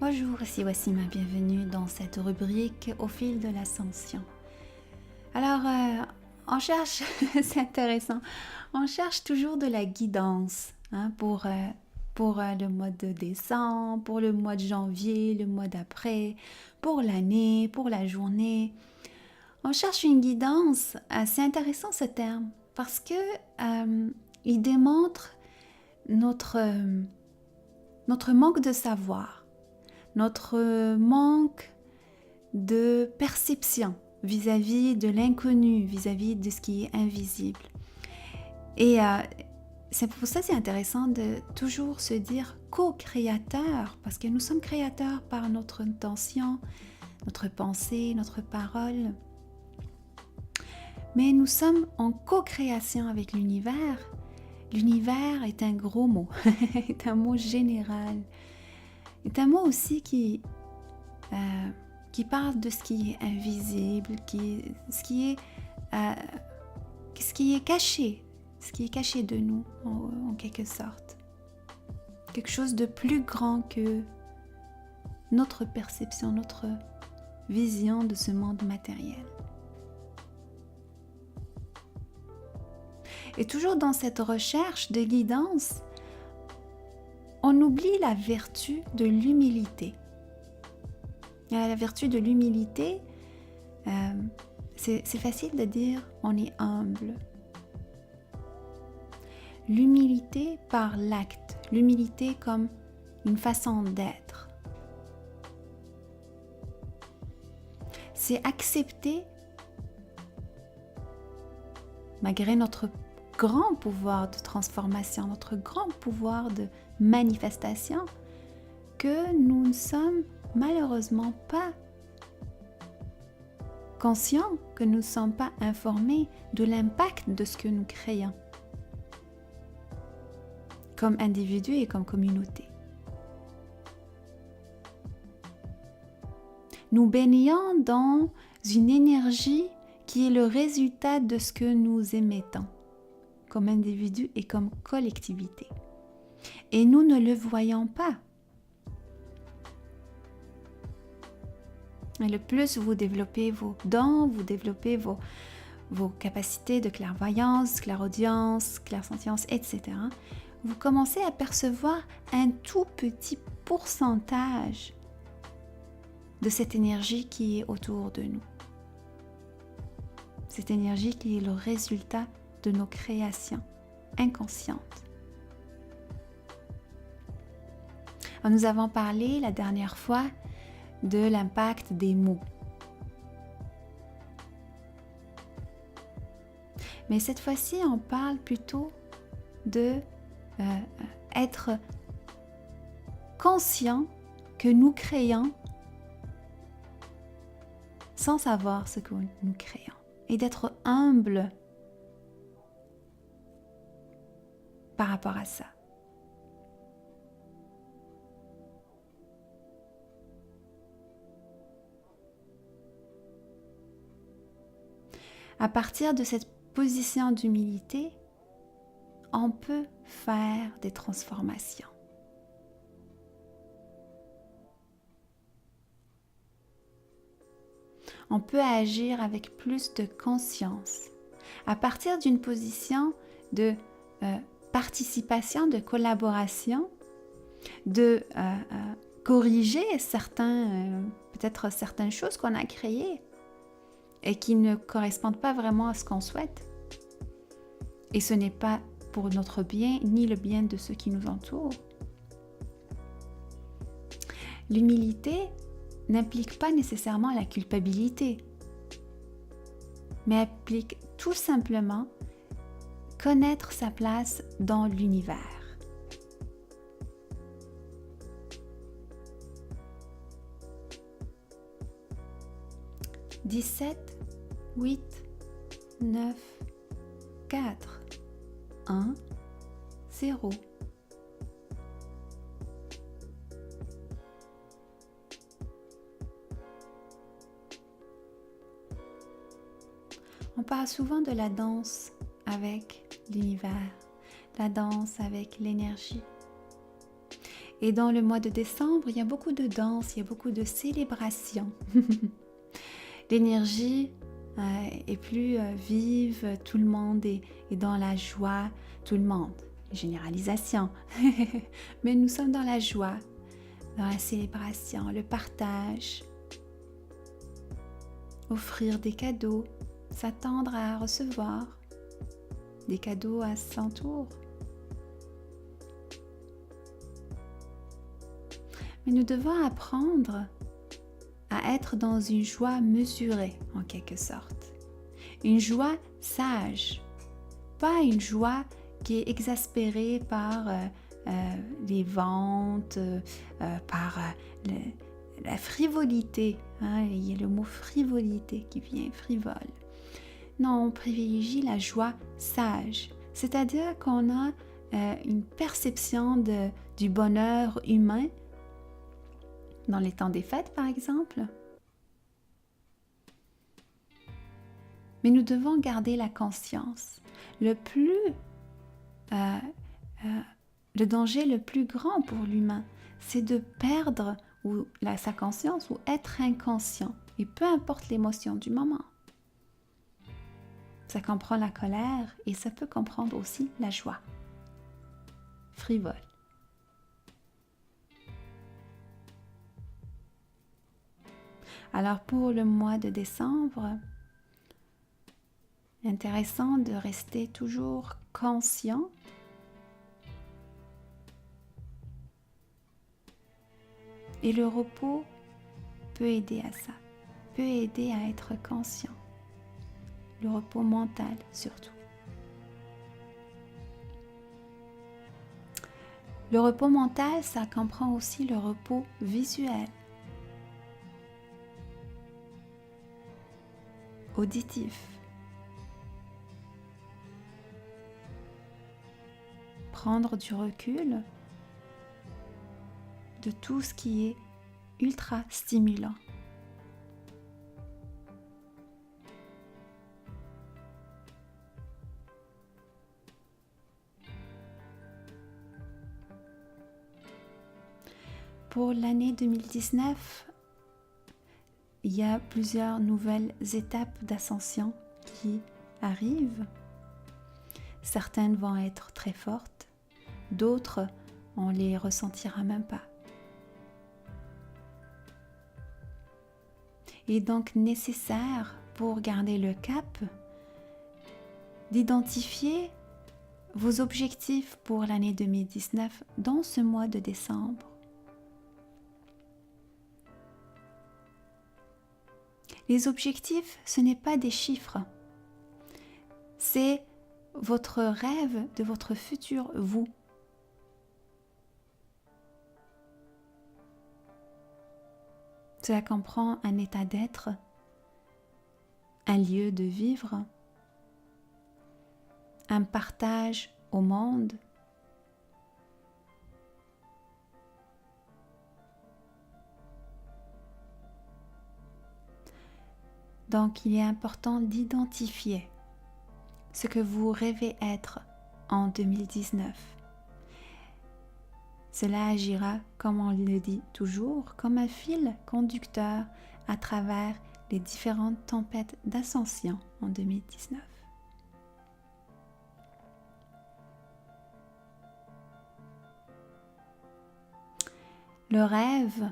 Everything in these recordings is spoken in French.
Bonjour, ici Wassima, bienvenue dans cette rubrique au fil de l'ascension. Alors, on cherche, c'est intéressant, on cherche toujours de la guidance pour le mois de décembre, pour le mois de janvier, le mois d'après, pour l'année, pour la journée. On cherche une guidance, c'est intéressant ce terme, parce que il démontre notre manque de savoir, notre manque de perception vis-à-vis de l'inconnu, vis-à-vis de ce qui est invisible. Et c'est pour ça que c'est intéressant de toujours se dire co-créateur, parce que nous sommes créateurs par notre intention, notre pensée, notre parole. Mais nous sommes en co-création avec l'univers. L'univers est un gros mot, est un mot général. C'est un mot aussi qui parle de ce qui est invisible, ce qui est caché de nous en quelque sorte. Quelque chose de plus grand que notre perception, notre vision de ce monde matériel. Et toujours dans cette recherche de guidance, on oublie la vertu de l'humilité. La vertu de l'humilité, c'est facile de dire on est humble. L'humilité par l'acte, l'humilité comme une façon d'être. C'est accepter, malgré notre grand pouvoir de transformation, notre grand pouvoir de manifestation, que nous ne sommes malheureusement pas conscients, que nous ne sommes pas informés de l'impact de ce que nous créons comme individus et comme communauté. Nous baignons dans une énergie qui est le résultat de ce que nous émettons comme individus et comme collectivité. Et nous ne le voyons pas. Et le plus vous développez vos dons, vous développez vos capacités de clairvoyance, clairaudience, clairsentience, etc., vous commencez à percevoir un tout petit pourcentage de cette énergie qui est autour de nous. Cette énergie qui est le résultat de nos créations inconscientes. Alors, nous avons parlé la dernière fois de l'impact des mots. Mais cette fois-ci, on parle plutôt de être conscient que nous créons sans savoir ce que nous créons et d'être humble par rapport à ça. À partir de cette position d'humilité, on peut faire des transformations. On peut agir avec plus de conscience. À partir d'une position de participation, de collaboration, de corriger peut-être certaines choses qu'on a créées et qui ne correspondent pas vraiment à ce qu'on souhaite. Et ce n'est pas pour notre bien, ni le bien de ceux qui nous entourent. L'humilité n'implique pas nécessairement la culpabilité, mais implique tout simplement connaître sa place dans l'univers. « 17, 8, 9, 4, 1, 0. » On parle souvent de la danse avec l'univers, la danse avec l'énergie. Et dans le mois de décembre, il y a beaucoup de danse, il y a beaucoup de célébration. L'énergie est plus vive, tout le monde est dans la joie, tout le monde. Généralisation. Mais nous sommes dans la joie, dans la célébration, le partage, offrir des cadeaux, s'attendre à recevoir des cadeaux à son tour. Mais nous devons apprendre à être dans une joie mesurée, en quelque sorte. Une joie sage, pas une joie qui est exaspérée par les ventes, par la frivolité. Hein, il y a le mot frivolité qui vient, frivole. Non, on privilégie la joie sage, c'est-à-dire qu'on a une perception du bonheur humain dans les temps des fêtes, par exemple. Mais nous devons garder la conscience. Le danger le plus grand pour l'humain, c'est de perdre sa conscience ou être inconscient. Et peu importe l'émotion du moment. Ça comprend la colère et ça peut comprendre aussi la joie. Frivole. Alors pour le mois de décembre, intéressant de rester toujours conscient et le repos peut aider à ça, peut aider à être conscient, le repos mental surtout. Le repos mental, ça comprend aussi le repos visuel, auditif. Prendre du recul de tout ce qui est ultra stimulant. Pour l'année 2019, il y a plusieurs nouvelles étapes d'ascension qui arrivent. Certaines vont être très fortes, d'autres, on les ressentira même pas. Il est donc nécessaire pour garder le cap d'identifier vos objectifs pour l'année 2019 dans ce mois de décembre. Les objectifs, ce n'est pas des chiffres. C'est votre rêve de votre futur vous. Cela comprend un état d'être, un lieu de vivre, un partage au monde, donc il est important d'identifier ce que vous rêvez être en 2019. Cela agira, comme on le dit toujours, comme un fil conducteur à travers les différentes tempêtes d'ascension en 2019. Le rêve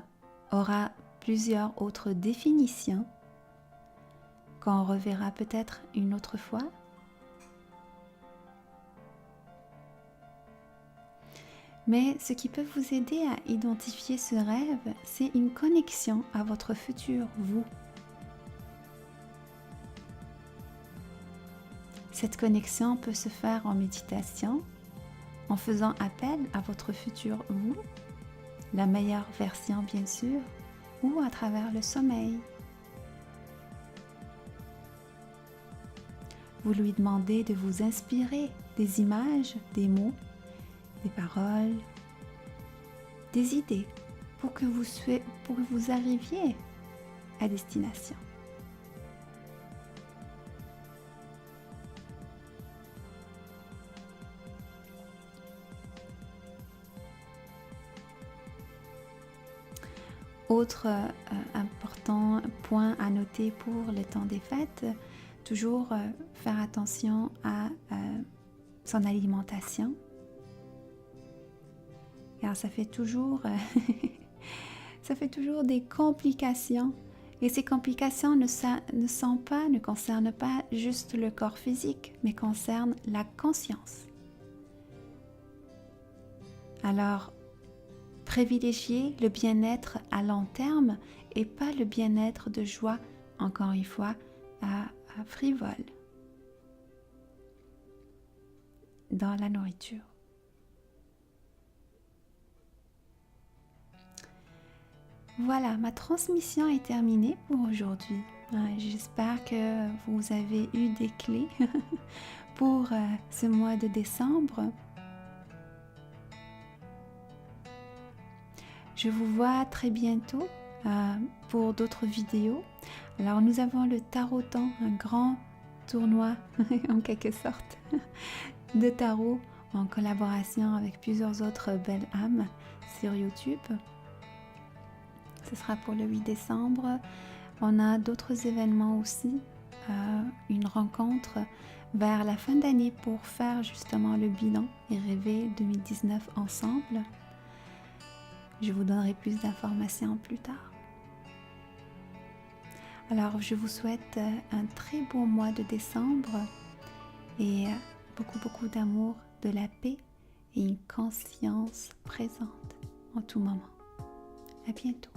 aura plusieurs autres définitions qu'on reverra peut-être une autre fois. Mais ce qui peut vous aider à identifier ce rêve, c'est une connexion à votre futur vous. Cette connexion peut se faire en méditation, en faisant appel à votre futur vous, la meilleure version bien sûr, ou à travers le sommeil. Vous lui demandez de vous inspirer des images, des mots, des paroles, des idées pour que vous arriviez à destination. Autre important point à noter pour le temps des fêtes, toujours faire attention à son alimentation, car ça fait toujours, ça fait toujours des complications. Et ces complications ne concernent pas juste le corps physique, mais concernent la conscience. Alors, privilégier le bien-être à long terme et pas le bien-être de joie, encore une fois, à frivole dans la nourriture. Voilà, ma transmission est terminée pour aujourd'hui. J'espère que vous avez eu des clés pour ce mois de décembre. Je vous vois très bientôt pour d'autres vidéos. Alors nous avons le Tarotant, un grand tournoi en quelque sorte de tarot en collaboration avec plusieurs autres belles âmes sur YouTube. Ce sera pour le 8 décembre. On a d'autres événements aussi, une rencontre vers la fin d'année pour faire justement le bilan et rêver 2019 ensemble. Je vous donnerai plus d'informations plus tard. Alors, je vous souhaite un très beau mois de décembre et beaucoup d'amour, de la paix et une conscience présente en tout moment. À bientôt.